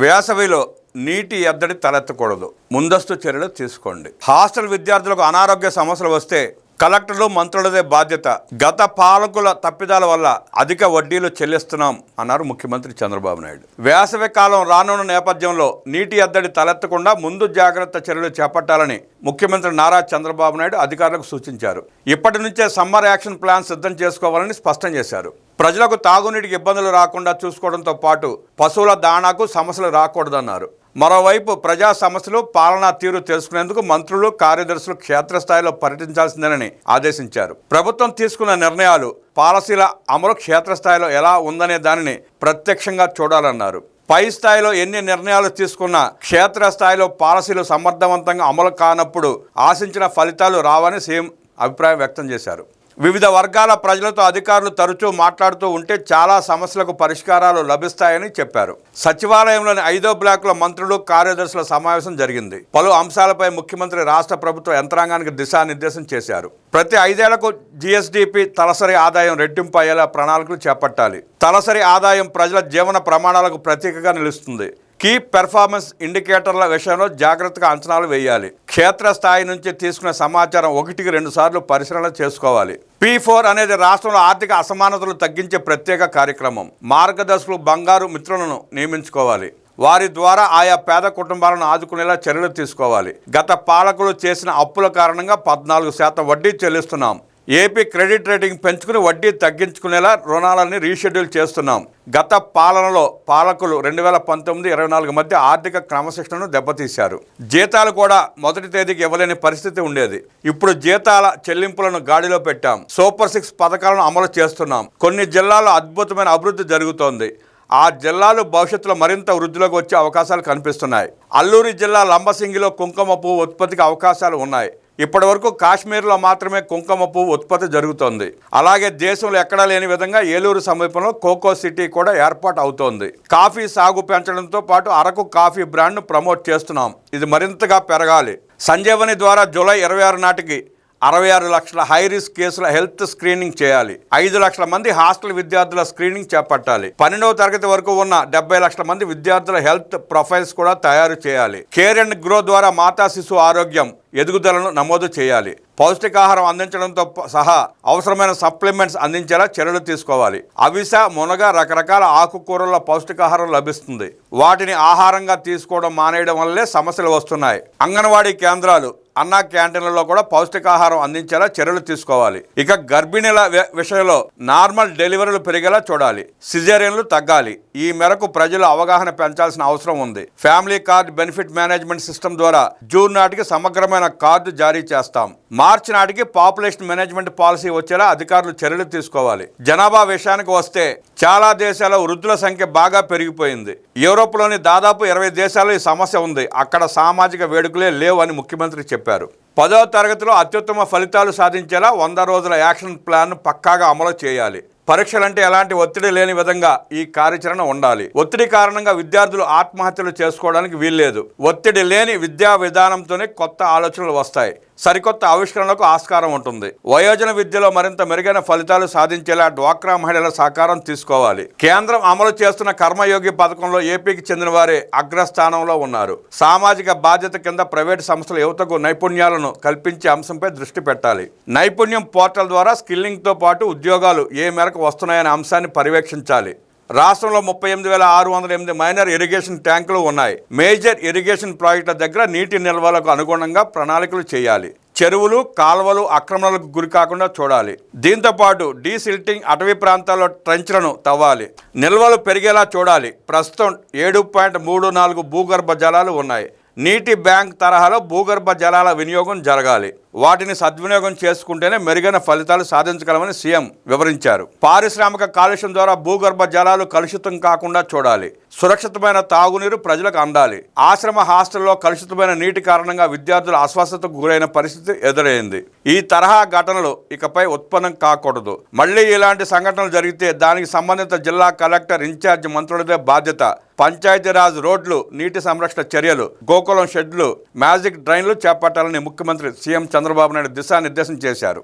వేసవిలో నీటి ఎద్దడి తలెత్తకూడదు. ముందస్తు చర్యలు తీసుకోండి. హాస్టల్ విద్యార్థులకు అనారోగ్య సమస్యలు వస్తే కలెక్టర్లు, మంత్రులదే బాధ్యత. గత పాలకుల తప్పిదాల వల్ల అధిక వడ్డీలు చెల్లిస్తున్నాం అన్నారు ముఖ్యమంత్రి చంద్రబాబు నాయుడు. వేసవి కాలం రానున్న నేపథ్యంలో నీటి ఎద్దడి తలెత్తకుండా ముందు జాగ్రత్త చర్యలు చేపట్టాలని ముఖ్యమంత్రి నారా చంద్రబాబు నాయుడు అధికారులకు సూచించారు. ఇప్పటి నుంచే సమ్మర్ యాక్షన్ ప్లాన్ సిద్ధం చేసుకోవాలని స్పష్టం చేశారు. ప్రజలకు తాగునీటికి ఇబ్బందులు రాకుండా చూసుకోవడంతో పాటు పశువుల దాణాకు సమస్యలు రాకూడదన్నారు. మరోవైపు ప్రజా సమస్యలు, పాలనా తీరు తెలుసుకునేందుకు మంత్రులు, కార్యదర్శులు క్షేత్రస్థాయిలో పర్యటించాల్సిందేనని ఆదేశించారు. ప్రభుత్వం తీసుకున్న నిర్ణయాలు, పాలసీల అమలు క్షేత్రస్థాయిలో ఎలా ఉందనే దానిని ప్రత్యక్షంగా చూడాలన్నారు. పై స్థాయిలో ఎన్ని నిర్ణయాలు తీసుకున్నా క్షేత్రస్థాయిలో పాలసీలు సమర్థవంతంగా అమలు కానప్పుడు ఆశించిన ఫలితాలు రావని సీఎం అభిప్రాయం వ్యక్తం చేశారు. వివిధ వర్గాల ప్రజలతో అధికారులు తరచూ మాట్లాడుతూ ఉంటే చాలా సమస్యలకు పరిష్కారాలు లభిస్తాయని చెప్పారు. సచివాలయంలోని 5వ బ్లాకుల మంత్రులు, కార్యదర్శుల సమావేశం జరిగింది. పలు అంశాలపై ముఖ్యమంత్రి రాష్ట్ర ప్రభుత్వ యంత్రాంగానికి దిశానిర్దేశం చేశారు. ప్రతి 5 ఏళ్లకు జీఎస్డీపీ తలసరి ఆదాయం రెట్టింపు అయ్యేలా ప్రణాళికలు చేపట్టాలి. తలసరి ఆదాయం ప్రజల జీవన ప్రమాణాలకు ప్రతీకగా నిలుస్తుంది. కీ పెర్ఫార్మెన్స్ ఇండికేటర్ల విషయంలో జాగ్రత్తగా అంచనాలు వేయాలి. క్షేత్రస్థాయి నుంచి తీసుకునే సమాచారం 1-2 సార్లు పరిశీలన చేసుకోవాలి. P4 అనేది రాష్ట్రంలో ఆర్థిక అసమానతలు తగ్గించే ప్రత్యేక కార్యక్రమం. మార్గదర్శకులు, బంగారు మిత్రులను నియమించుకోవాలి. వారి ద్వారా ఆయా పేద కుటుంబాలను ఆదుకునేలా చర్యలు తీసుకోవాలి. గత పాలకులు చేసిన అప్పుల కారణంగా 14% వడ్డీ చెల్లిస్తున్నాం. ఏపీ క్రెడిట్ రేటింగ్ పెంచుకుని వడ్డీ తగ్గించుకునేలా రుణాలని రీషెడ్యూల్ చేస్తున్నాం. గత పాలనలో పాలకులు 2019-24 మధ్య ఆర్థిక క్రమశిక్షణను దెబ్బతీశారు. జీతాలు కూడా మొదటి తేదీకి ఇవ్వలేని పరిస్థితి ఉండేది. ఇప్పుడు జీతాల చెల్లింపులను గాడిలో పెట్టాం. సూపర్ 6 పథకాలను అమలు చేస్తున్నాం. కొన్ని జిల్లాల్లో అద్భుతమైన అభివృద్ధి జరుగుతోంది. ఆ జిల్లాలు భవిష్యత్తులో మరింత వృద్ధిలోకి వచ్చే అవకాశాలు కనిపిస్తున్నాయి. అల్లూరి జిల్లా లంబసింగిలో కుంకుమ పువ్వు ఉత్పత్తికి అవకాశాలు ఉన్నాయి. ఇప్పటి వరకు కాశ్మీర్లో మాత్రమే కుంకుమ పువ్వు ఉత్పత్తి జరుగుతోంది. అలాగే దేశంలో ఎక్కడా లేని విధంగా ఏలూరు సమీపంలో కోకో సిటీ కూడా ఏర్పాటు అవుతోంది. కాఫీ సాగు పెంచడంతో పాటు అరకు కాఫీ బ్రాండ్ను ప్రమోట్ చేస్తున్నాం. ఇది మరింతగా పెరగాలి. సంజీవని ద్వారా జూలై 26 నాటికి 66 లక్షల హై రిస్క్ కేసుల హెల్త్ స్క్రీనింగ్ చేయాలి. 5 లక్షల మంది హాస్టల్ విద్యార్థుల స్క్రీనింగ్ చేపట్టాలి. 12వ తరగతి వరకు ఉన్న 70 లక్షల మంది విద్యార్థుల హెల్త్ ప్రొఫైల్స్ కూడా తయారు చేయాలి. కేర్ అండ్ గ్రో ద్వారా మాతా శిశు ఆరోగ్యం, ఎదుగుదలను నమోదు చేయాలి. పౌష్టికాహారం అందించడంతో సహా అవసరమైన సప్లిమెంట్స్ అందించేలా చర్యలు తీసుకోవాలి. అవిస, మునగ, రకరకాల ఆకుకూరల పౌష్టికాహారం లభిస్తుంది. వాటిని ఆహారంగా తీసుకోవడం మానేయడం వల్లే సమస్యలు వస్తున్నాయి. అంగన్వాడీ కేంద్రాలు, అన్నా క్యాంటీన్లలో కూడా పౌష్టికాహారం అందించేలా చర్యలు తీసుకోవాలి. ఇక గర్భిణీల విషయంలో నార్మల్ డెలివరీలు పెరిగేలా చూడాలి. సిజేరియన్లు తగ్గాలి. ఈ మేరకు ప్రజలు అవగాహన పెంచాల్సిన అవసరం ఉంది. Family card benefit management system ద్వారా జూన్ నాటికి సమగ్రమైన కార్డు జారీ చేస్తాం. మార్చి నాటికి పాపులేషన్ మేనేజ్మెంట్ పాలసీ వచ్చేలా అధికారులు చర్యలు తీసుకోవాలి. జనాభా విషయానికి వస్తే చాలా దేశాల్లో వృద్ధుల సంఖ్య బాగా పెరిగిపోయింది. యూరోప్లోని దాదాపు 20 దేశాల్లో ఈ సమస్య ఉంది. అక్కడ సామాజిక వేడుకలే లేవు అని ముఖ్యమంత్రి చెప్పారు. 10వ తరగతిలో అత్యుత్తమ ఫలితాలు సాధించేలా 100 రోజుల యాక్షన్ ప్లాన్ పక్కాగా అమలు చేయాలి. పరీక్షలంటే ఎలాంటి ఒత్తిడి లేని విధంగా ఈ కార్యాచరణ ఉండాలి. ఒత్తిడి కారణంగా విద్యార్థులు ఆత్మహత్యలు చేసుకోవడానికి వీల్లేదు. ఒత్తిడి లేని విద్యా విధానంతోనే కొత్త ఆలోచనలు వస్తాయి. సరికొత్త ఆవిష్కరణలకు ఆస్కారం ఉంటుంది. వయోజన విద్యలో మరింత మెరుగైన ఫలితాలు సాధించేలా డ్వాక్రా మహిళల సహకారం తీసుకోవాలి. కేంద్రం అమలు చేస్తున్న కర్మయోగి పథకంలో ఏపీకి చెందిన వారే అగ్రస్థానంలో ఉన్నారు. సామాజిక బాధ్యత కింద ప్రైవేటు సంస్థల యువతకు నైపుణ్యాలను కల్పించే అంశంపై దృష్టి పెట్టాలి. నైపుణ్యం పోర్టల్ ద్వారా స్కిల్లింగ్తో పాటు ఉద్యోగాలు ఏ మేరకు వస్తున్నాయనే అంశాన్ని పర్యవేక్షించాలి. రాష్ట్రంలో 38,608 మైనర్ ఇరిగేషన్ ట్యాంకులు ఉన్నాయి. మేజర్ ఇరిగేషన్ ప్రాజెక్టుల దగ్గర నీటి నిల్వలకు అనుగుణంగా ప్రణాళికలు చేయాలి. చెరువులు, కాలువలు ఆక్రమణలకు గురి కాకుండా చూడాలి. దీంతోపాటు డీసిల్టింగ్, అటవీ ప్రాంతాల్లో ట్రెంచ్లను తవ్వాలి. నిల్వలు పెరిగేలా చూడాలి. ప్రస్తుతం 7.34 భూగర్భ జలాలు ఉన్నాయి. నీటి బ్యాంక్ తరహాలో భూగర్భ జలాల వినియోగం జరగాలి. వాటిని సద్వినియోగం చేసుకుంటేనే మెరుగైన ఫలితాలు సాధించగలమని సీఎం వివరించారు. పారిశ్రామిక కాలుష్యం ద్వారా భూగర్భ జలాలు కలుషితం కాకుండా చూడాలి. సురక్షితమైన తాగునీరు ప్రజలకు అందాలి. ఆశ్రమ హాస్టల్లో కలుషితమైన నీటి కారణంగా విద్యార్థులు అస్వస్థతకు గురైన పరిస్థితి ఎదురైంది. ఈ తరహా ఘటనలు ఇకపై ఉత్పన్నం కాకూడదు. మళ్లీ ఇలాంటి సంఘటనలు జరిగితే దానికి సంబంధిత జిల్లా కలెక్టర్, ఇన్ఛార్జ్ మంత్రులదే బాధ్యత. పంచాయతీరాజ్ రోడ్లు, నీటి సంరక్షణ చర్యలు, గోకులం షెడ్లు, మ్యాజిక్ డ్రైన్లు చేపట్టాలని ముఖ్యమంత్రి సీఎం చంద్రబాబు నాయుడు దిశానిర్దేశం చేశారు.